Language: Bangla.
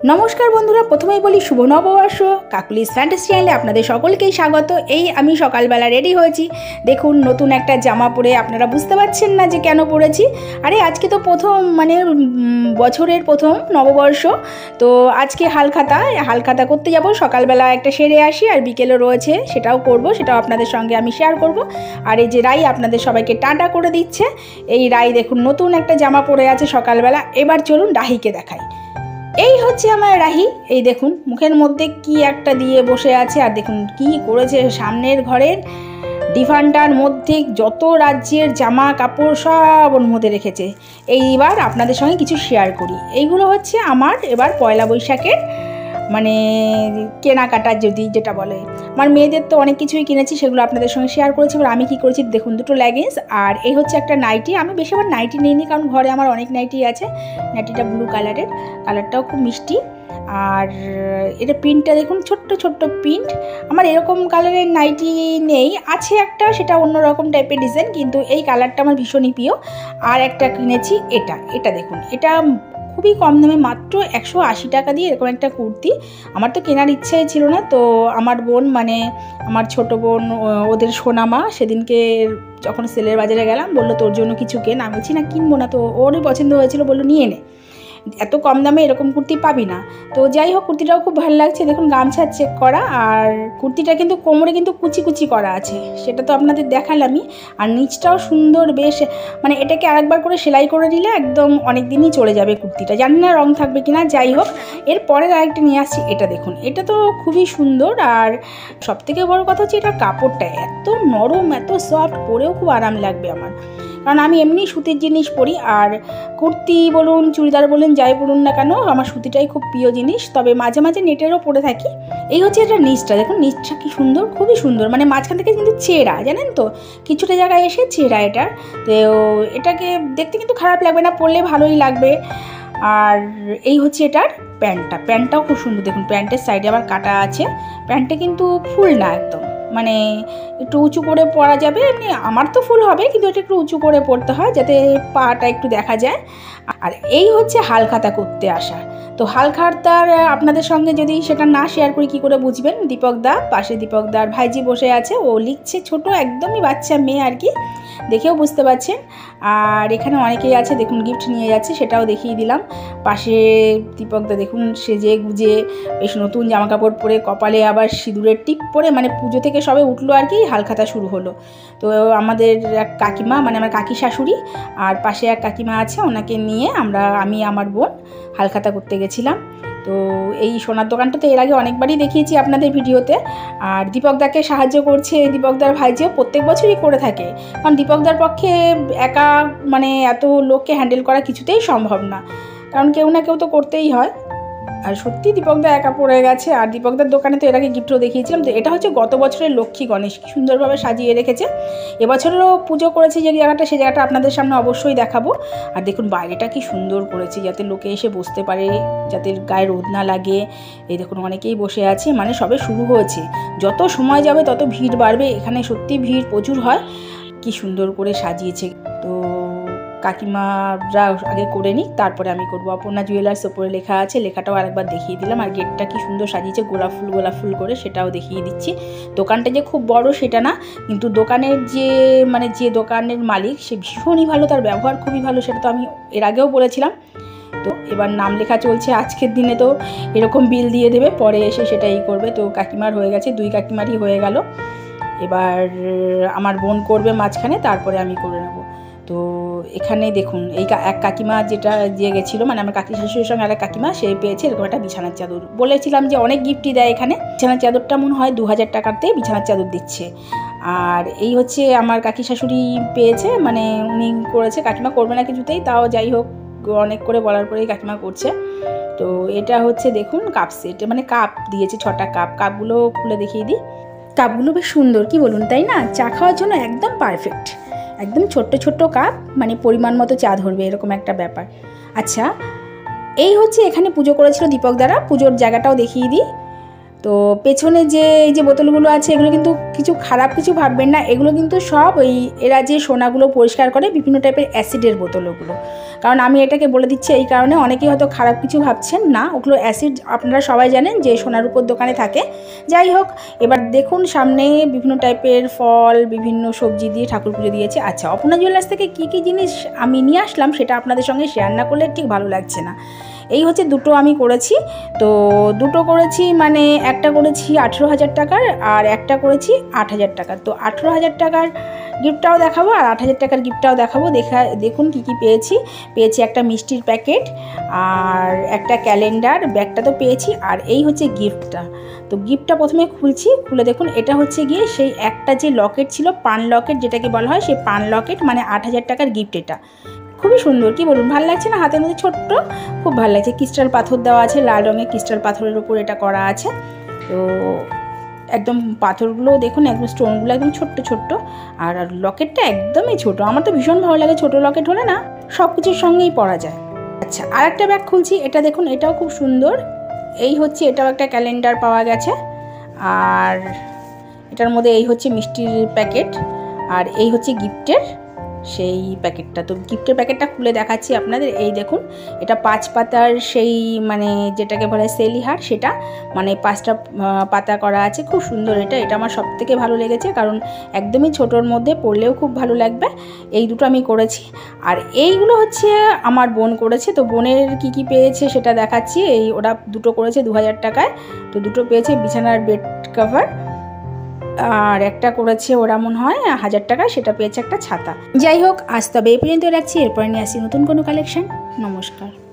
नमस्कार बंधुरा प्रथमेই বলি শুভ নববর্ষ কাকুলিস ফ্যান্টাসি চ্যানেলে আপনাদের সকলকেই স্বাগত। এই আমি সকালবেলা রেডি হয়েছি, দেখুন নতুন একটা জামা পরে আপনারা বুঝতে পারছেন না যে কেন পরেছি। আরে আজকে তো প্রথম বছরের প্রথম নববর্ষ, তো আজকে হালখাতা করতে যাব। সকালবেলা একটা সেরে আসি আর বিকেলে রয়েছে সেটাও করব, সেটাও আপনাদের সঙ্গে আমি শেয়ার করব। আর এই যে রাই আপনাদের সবাইকে টাটা করে দিচ্ছে, এই রাই দেখুন নতুন একটা জামা পরে আছে সকালবেলা। এবার চলুন রাহিকে দেখাই। এই হচ্ছে আমার রাহি, এই দেখুন মুখের মধ্যে কি একটা দিয়ে বসে আছে, আর দেখুন কি করেছে সামনের ঘরের ডিভানটার মধ্যে যত রাজ্যের জামা কাপড় সব ওর মধ্যে রেখেছে। এইবার আপনাদের সঙ্গে কিছু শেয়ার করি। এইগুলো হচ্ছে আমার এবার পয়লা বৈশাখের কেনাকাটা যেটা বলে, আমার মেয়েদের তো অনেক কিছুই কিনেছি, সেগুলো আপনাদের সঙ্গে শেয়ার করেছি। এবার আমি কি করেছি দেখুন, দুটো লেগিংস আর এই হচ্ছে একটা নাইটি। আমি বেশি আবার নাইটি নিইনি, কারণ ঘরে আমার অনেক নাইটি আছে। নাইটিটা ব্লু কালারের, কালারটাও খুব মিষ্টি। আর এটা প্রিন্টটা দেখুন, ছোট্ট ছোট্ট প্রিন্ট। আমার এরকম কালারের নাইটি নেই, আছে একটা, সেটা অন্যরকম টাইপের ডিজাইন, কিন্তু এই কালারটা আমার ভীষণই প্রিয়। আর একটা কিনেছি এটা দেখুন, এটা খুবই কম দামে, মাত্র 180 টাকা দিয়ে এরকম একটা কুর্তি। আমার তো কেনার ইচ্ছাই ছিল না, তো আমার বোন আমার ছোট বোন, ওদের সোনামা, সেদিনকে যখন সেলের বাজারে গেলাম বললো তোর জন্য কিছু কেন। আমি বলছি না কিনবো না, তো ওরই পছন্দ হয়েছিল, বললো নিয়ে নে, এত কম দামে এরকম কুর্তি পাবি না। তো যাই হোক, কুর্তিটাও খুব ভালো লাগছে, দেখুন গামছা চেক করা, আর কুর্তিটা কিন্তু কোমরে কিন্তু কুচি কুচি করা আছে, সেটা তো আপনাদের দেখালামই। আর নিচটাও সুন্দর বেশ, এটাকে আরেকবার করে সেলাই করে নিলে একদম অনেক দিনই চলে যাবে কুর্তিটা, জানি না রং থাকবে কিনা। যাই হোক, এরপরের আরেকটা নিয়ে আসছি, এটা দেখুন, এটা তো খুবই সুন্দর। আর সবথেকে বড় কথা হচ্ছে এটার কাপড়টা এত নরম, এত সফট, পরেও খুব আরাম লাগবে আমার, কারণ আমি এমনি সুতির জিনিস পরি। আর কুর্তি বলুন, চুড়িদার বলুন, যাই বলুন না কেন, আমার সুতিটাই খুব প্রিয় জিনিস, তবে মাঝে মাঝে নেটেরও পরে থাকি। এই হচ্ছে এটা নিচটা, দেখুন নিচটা কি সুন্দর, খুবই সুন্দর, মাঝখান থেকে কিন্তু চেরা, জানেন তো, কিছুটা জায়গায় এসে চেরা এটার। তো এটাকে দেখতে কিন্তু খারাপ লাগবে না, পরলে ভালোই লাগবে। আর এই হচ্ছে এটার প্যান্টটাও খুব সুন্দর, দেখুন প্যান্টের সাইডে আবার কাটা আছে। প্যান্টটা কিন্তু ফুল না একদম, একটু উঁচু করে পরা যাবে, এমনি আমার তো ফুল হবে, কিন্তু এটা একটু উঁচু করে পরতে হয় যাতে পাটা একটু দেখা যায়। আর এই হচ্ছে হালখাতা করতে আসা। তো হালখাতার আপনাদের সঙ্গে যদি সেটা না শেয়ার করি কী করে বুঝবেন। দীপকদা পাশে, দীপকদার ভাইজি বসে আছে, ও লিখছে, ছোট একদমই বাচ্চা মেয়ে আর কি, দেখেও বুঝতে পারছেন। আর এখানে অনেকেই আছে, দেখুন গিফট নিয়ে যাচ্ছে, সেটাও দেখিয়ে দিলাম। পাশে দীপকদা দেখুন সেজে গুজে বেশ নতুন জামাকাপড় পরে, কপালে আবার সিঁদুরের টিপ পরে, পুজো থেকে সবে উঠলো আর কি, হালখাতা শুরু হলো। তো আমাদের এক কাকিমা, আমার কাকি শাশুড়ি, আর পাশে এক কাকিমা আছে, ওনাকে নিয়ে আমি আমার বোন হালখাতা করতে গেছিলাম। তো এই সোনার দোকানটা তো এর আগে অনেকবারই দেখিয়েছি আপনাদের ভিডিওতে। আর দীপকদাকে সাহায্য করছে, দীপকদার ভাইজিও প্রত্যেক বছরই করে থাকে, কারণ দীপকদার পক্ষে একা এত লোককে হ্যান্ডেল করা কিছুতেই সম্ভব না, কারণ কেউ না কেউ তো করতেই হয়। আর সত্যি দীপকদা একা পড়ে গেছে। আর দীপকদার দোকানে তো এর আগে গিফটও দেখিয়েছিলাম। তো এটা হচ্ছে গত বছরের লক্ষ্মী গণেশ, কি সুন্দরভাবে সাজিয়ে রেখেছে। এবছরেরও পুজো করেছে যে জায়গাটা, সেই জায়গাটা আপনাদের সামনে অবশ্যই দেখাবো। আর দেখুন বাইরেটা কি সুন্দর করেছে, যাতে লোকে এসে বসতে পারে, যাতে গায়ে রোদ না লাগে। এই দেখুন অনেকেই বসে আছে, সবে শুরু হয়েছে, যত সময় যাবে তত ভিড় বাড়বে। এখানে সত্যি ভিড় প্রচুর হয়, কি সুন্দর করে সাজিয়েছে। তো কাকিমারা আগে করে নিক, তারপরে আমি করবো। অপর্ণা জুয়েলার্স ওপরে লেখা আছে, লেখাটাও আরেকবার দেখিয়ে দিলাম। আর গেটটা কি সুন্দর সাজিয়েছে, গোলাপ ফুল করে, সেটাও দেখিয়ে দিচ্ছি। দোকানটা যে খুব বড় সেটা না, কিন্তু দোকানের যে দোকানের মালিক, সে ভীষণই ভালো, তার ব্যবহার খুবই ভালো, সেটা তো আমি এর আগেও বলেছিলাম। তো এবার নাম লেখা চলছে, আজকের দিনে তো এরকম বিল দিয়ে দেবে, পরে এসে সেটাই করবে। তো কাকিমার হয়ে গেছে, 2 কাকিমারই হয়ে গেল। এবার আমার বোন করবে মাঝখানে, তারপরে আমি করে নেব। তো এখানে দেখুন এই এক কাকিমা যেটা দিয়ে গেছিলো, আমার কাকি শাশুড়ির সঙ্গে আর এক কাকিমা, সে পেয়েছে এরকম একটা বিছানার চাদর। বলেছিলাম যে অনেক গিফটই দেয় এখানে, বিছানার চাদরটা মনে হয় 2000 টাকাতে বিছানার চাদর দিচ্ছে। আর এই হচ্ছে আমার কাকি শাশুড়ি পেয়েছে, উনি করেছে, কাকিমা করবে না কিছুতেই, তাও যাই হোক অনেক করে বলার পরেই কাকিমা করছে। তো এটা হচ্ছে দেখুন কাপ সেট, কাপ দিয়েছে 6টা কাপ। কাপগুলো খুলে দেখিয়ে দিই, কাপগুলো বেশ সুন্দর, কি বলুন তাই না, চা খাওয়ার জন্য একদম পারফেক্ট। একদম ছোট্ট ছোট্ট কাপ, পরিমাণ মতো চা ধরবে এরকম একটা ব্যাপার। আচ্ছা, এই হচ্ছে এখানে পুজো করেছিল দীপক দ্বারা, পুজোর জায়গাটাও দেখিয়ে দিই। তো পেছনে যে এই যে বোতলগুলো আছে এগুলো কিন্তু কিছু খারাপ কিছু ভাববেন না, এগুলো কিন্তু সব ওই এরা যে সোনাগুলো পরিষ্কার করে বিভিন্ন টাইপের অ্যাসিডের বোতল ওগুলো। কারণ আমি এটাকে বলে দিচ্ছি এই কারণে, অনেকেই হয়তো খারাপ কিছু ভাবছেন না, ওগুলো অ্যাসিড আপনারা সবাই জানেন যে সোনার উপর দোকানে থাকে। যাই হোক, এবার দেখুন সামনে বিভিন্ন টাইপের ফল, বিভিন্ন সবজি দিয়ে ঠাকুর পুজো দিয়েছে। আচ্ছা, অপর্ণা জুয়েলার্স থেকে কী কী জিনিস আমি নিয়ে আসলাম সেটা আপনাদের সঙ্গে শেয়ার না করলে ঠিক ভালো লাগছে না। এই হচ্ছে দুটো আমি করেছি, তো দুটো করেছি মানে একটা করেছি 18,000 টাকার আর একটা করেছি 8,000 টাকার। তো 18,000 টাকার গিফটটাও দেখাবো আর 8,000 টাকার গিফটটাও দেখাবো। দেখুন কী কী পেয়েছি একটা মিষ্টির প্যাকেট আর একটা ক্যালেন্ডার, ব্যাগটা তো পেয়েছি, আর এই হচ্ছে গিফটটা। তো গিফটটা প্রথমে খুলে দেখুন, এটা হচ্ছে গিয়ে সেই একটা যে লকেট ছিল, পান লকেট যেটাকে বলা হয়, সেই পান লকেট মানে 8,000 টাকার গিফট। এটা খুবই সুন্দর, কি বলুন, ভালো লাগছে না? হাতের মধ্যে ছোট্ট, খুব ভালো লাগছে। ক্রিস্টাল পাথর দেওয়া আছে, লাল রঙের ক্রিস্টাল পাথরের উপর এটা করা আছে। তো একদম পাথরগুলো দেখুন, একদম স্টোনগুলো একদম ছোট্ট ছোট্ট, আর লকেটটা একদমই ছোট। আমার তো ভীষণ ভালো লাগে, ছোট লকেট হলে না সব কিছুর সঙ্গেই পরা যায়। আচ্ছা, আর একটা ব্যাগ খুলছি, এটা দেখুন, এটাও খুব সুন্দর। এই হচ্ছে, এটাও একটা ক্যালেন্ডার পাওয়া গেছে, আর এটার মধ্যে এই হচ্ছে মিষ্টির প্যাকেট, আর এই হচ্ছে গিফটের সেই প্যাকেটটা। তো গিফটের প্যাকেটটা খুলে দেখাচ্ছি আপনাদের। এই দেখুন, এটা 5 পাতার সেই মানে যেটাকে বলে সেলিহার, সেটা মানে 5টা পাতা করা আছে, খুব সুন্দর। এটা আমার সব থেকে ভালো লেগেছে, কারণ একদমই ছোটোর মধ্যে পরলেও খুব ভালো লাগবে। এই দুটো আমি করেছি, আর এইগুলো হচ্ছে আমার বোন করেছে। তো বোনের কি কি পেয়েছে সেটা দেখাচ্ছি। ওরা দুটো করেছে 2,000 টাকায়। তো দুটো পেয়েছে বিছানার বেড কভার, আর একটা করেছে ওরা মনে হয় 1,000 টাকা, সেটা পেয়েছে একটা ছাতা। যাই হোক, আজ তবে এই পর্যন্ত রাখছি, এরপরে নিয়ে আসছি নতুন কোনো কালেকশন। নমস্কার।